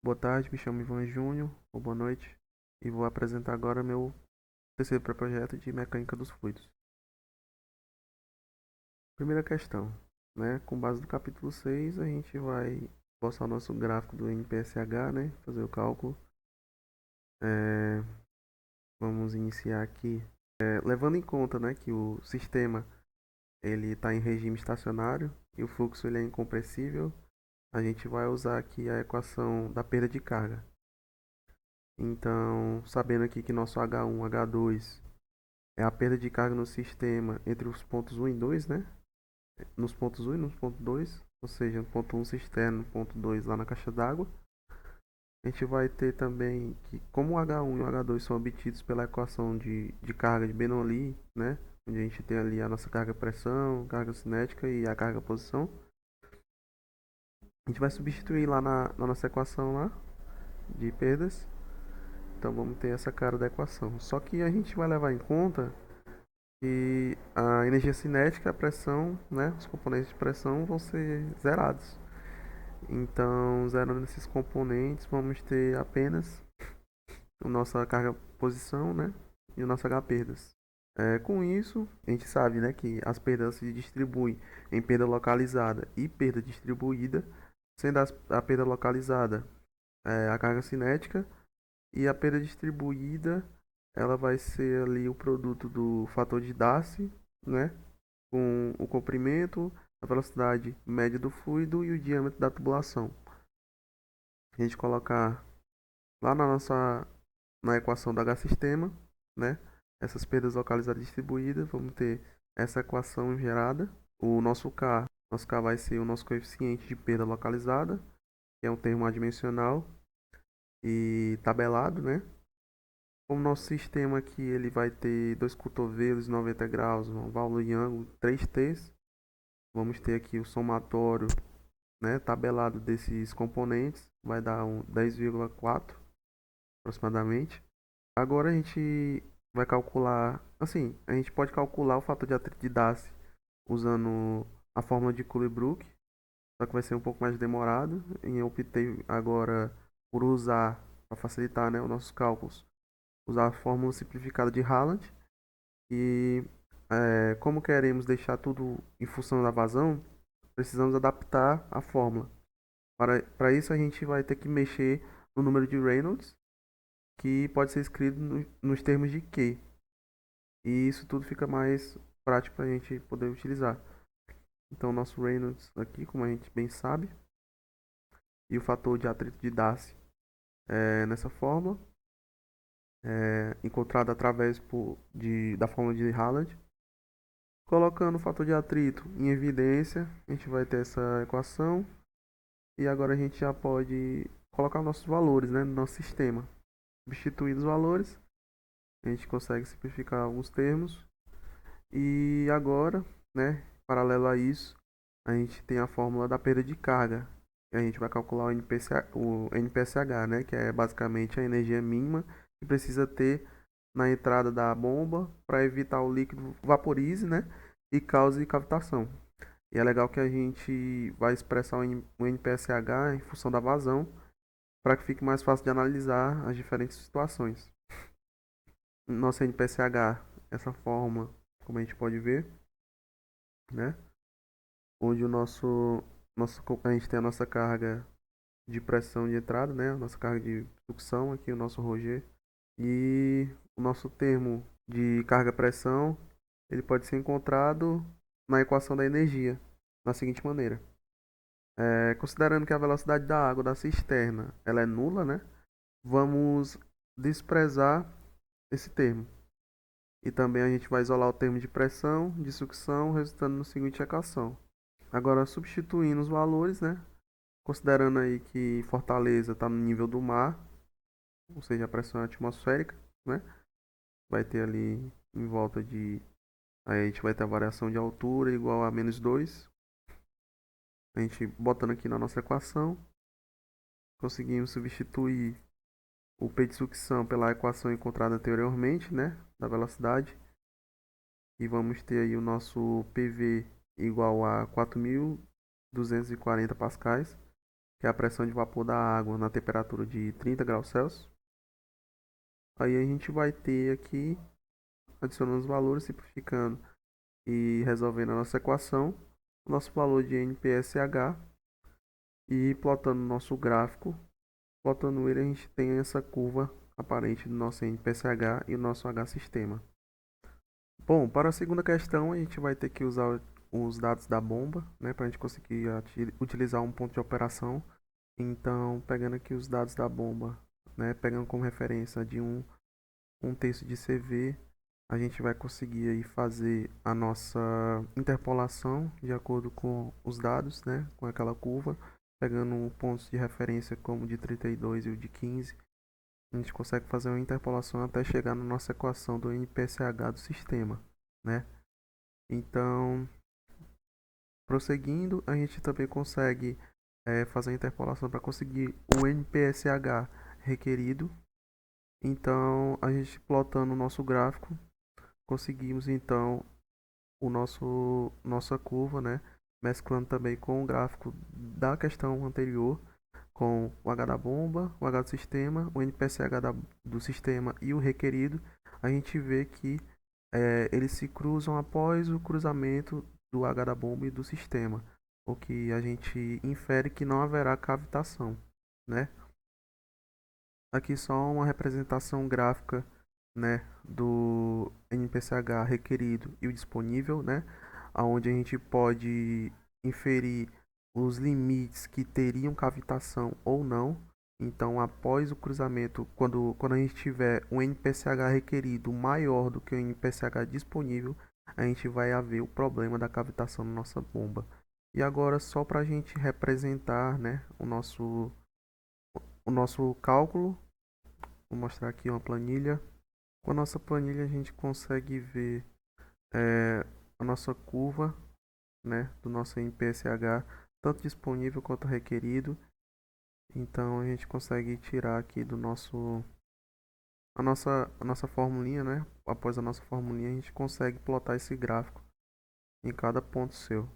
Boa tarde, me chamo Ivan Júnior, ou boa noite, e vou apresentar agora meu terceiro projeto de mecânica dos fluidos. Primeira questão, né? Com base no capítulo 6, a gente vai postar o nosso gráfico do NPSH, né? Fazer o cálculo. É, Vamos iniciar aqui, levando em conta, né, que o sistema ele está em regime estacionário e o fluxo ele é incompressível. A gente vai usar aqui a equação da perda de carga. Então, sabendo aqui que nosso H1, H2 é a perda de carga no sistema entre os pontos 1 e 2, né? Nos pontos 1 e nos pontos 2, ou seja, no ponto 1 cisterna, no ponto 2 lá na caixa d'água. A gente vai ter também que, como o H1 e o H2 são obtidos pela equação de carga de Bernoulli, né? Onde a gente tem ali a nossa carga-pressão, carga cinética e a carga-posição. A gente vai substituir lá na nossa equação lá de perdas. Então vamos ter essa cara da equação. Só que a gente vai levar em conta e a energia cinética, a pressão, né, os componentes de pressão vão ser zerados. Então, zerando esses componentes, vamos ter apenas a nossa carga posição, né, e o nosso H perdas. Com isso, a gente sabe, né, que as perdas se distribuem em perda localizada e perda distribuída, sendo a perda localizada a carga cinética e a perda distribuída ela vai ser ali o produto do fator de Darcy, né, com o comprimento, a velocidade média do fluido e o diâmetro da tubulação. A gente colocar lá na equação do H-sistema, né? Essas perdas localizadas distribuídas, vamos ter essa equação gerada. Nosso K vai ser o nosso coeficiente de perda localizada, que é um termo adimensional e tabelado, né? Como nosso sistema aqui ele vai ter dois cotovelos 90 graus, uma válvula de ângulo 3 T's. Vamos ter aqui o somatório, né, tabelado desses componentes, vai dar um 10,4 aproximadamente. Agora a gente vai calcular, assim, a gente pode calcular o fator de atrito de Darcy usando a fórmula de Culebrook, só que vai ser um pouco mais demorado. E eu optei agora por usar, para facilitar, né, os nossos cálculos, usar a fórmula simplificada de Haaland. E como queremos deixar tudo em função da vazão, precisamos adaptar a fórmula. Para isso, a gente vai ter que mexer no número de Reynolds, que pode ser escrito nos termos de Q. E isso tudo fica mais prático para a gente poder utilizar. Então, nosso Reynolds aqui, como a gente bem sabe, e o fator de atrito de Darcy nessa fórmula, encontrado através da fórmula de Haaland. Colocando o fator de atrito em evidência, a gente vai ter essa equação. E agora a gente já pode colocar nossos valores, né, no nosso sistema. Substituindo os valores, a gente consegue simplificar alguns termos. E agora, né, paralelo a isso, a gente tem a fórmula da perda de carga. A gente vai calcular o NPSH, né, que é basicamente a energia mínima que precisa ter na entrada da bomba para evitar o líquido vaporize, né, e cause cavitação. E é legal que a gente vai expressar o NPSH em função da vazão para que fique mais fácil de analisar as diferentes situações. Nosso NPSH, essa forma, como a gente pode ver, né? Onde a gente tem a nossa carga de pressão de entrada, né? A nossa carga de sucção aqui, o nosso Roger. E o nosso termo de carga-pressão, ele pode ser encontrado na equação da energia, da seguinte maneira. Considerando que a velocidade da água da cisterna ela é nula, né? Vamos desprezar esse termo. E também a gente vai isolar o termo de pressão, de sucção, resultando no seguinte equação. Agora, substituindo os valores, né? Considerando aí que Fortaleza está no nível do mar, ou seja, a pressão atmosférica, né? Vai ter ali em volta de... Aí a gente vai ter a variação de altura igual a -2. A gente botando aqui na nossa equação, conseguimos substituir o P de sucção pela equação encontrada anteriormente, né, da velocidade. E vamos ter aí o nosso PV igual a 4.240 pascais. que é a pressão de vapor da água na temperatura de 30 graus Celsius. Aí a gente vai ter aqui, adicionando os valores, simplificando e resolvendo a nossa equação, o nosso valor de NPSH e plotando o nosso gráfico. Plotando ele, a gente tem essa curva aparente do nosso NPSH e o nosso H sistema. Bom, para a segunda questão, a gente vai ter que usar os dados da bomba, né, para a gente conseguir utilizar um ponto de operação. Então, pegando aqui os dados da bomba, né, pegando como referência de um terço de CV, a gente vai conseguir aí fazer a nossa interpolação de acordo com os dados, né, com aquela curva, pegando pontos de referência como o de 32 e o de 15. A gente consegue fazer uma interpolação até chegar na nossa equação do NPSH do sistema, né? Então, prosseguindo, a gente também consegue fazer a interpolação para conseguir o NPSH requerido. Então, a gente plotando o nosso gráfico, conseguimos então o nossa curva, né? Mesclando também com o gráfico da questão anterior, com o H da bomba, o H do sistema, o NPSH do sistema e o requerido, a gente vê que eles se cruzam após o cruzamento do H da bomba e do sistema, o que a gente infere que não haverá cavitação, né? Aqui só uma representação gráfica, né, do NPCH requerido e o disponível, né, onde a gente pode inferir os limites que teriam cavitação ou não. Então, após o cruzamento, quando a gente tiver um NPCH requerido maior do que o NPCH disponível, a gente vai haver o problema da cavitação na nossa bomba. E agora, só para a gente representar, né, o nosso cálculo, vou mostrar aqui uma planilha. Com a nossa planilha, a gente consegue ver a nossa curva, né, do nosso NPSH, tanto disponível quanto requerido. Então a gente consegue tirar aqui do nosso a nossa formulinha, né? Após a nossa formulinha, a gente consegue plotar esse gráfico em cada ponto seu.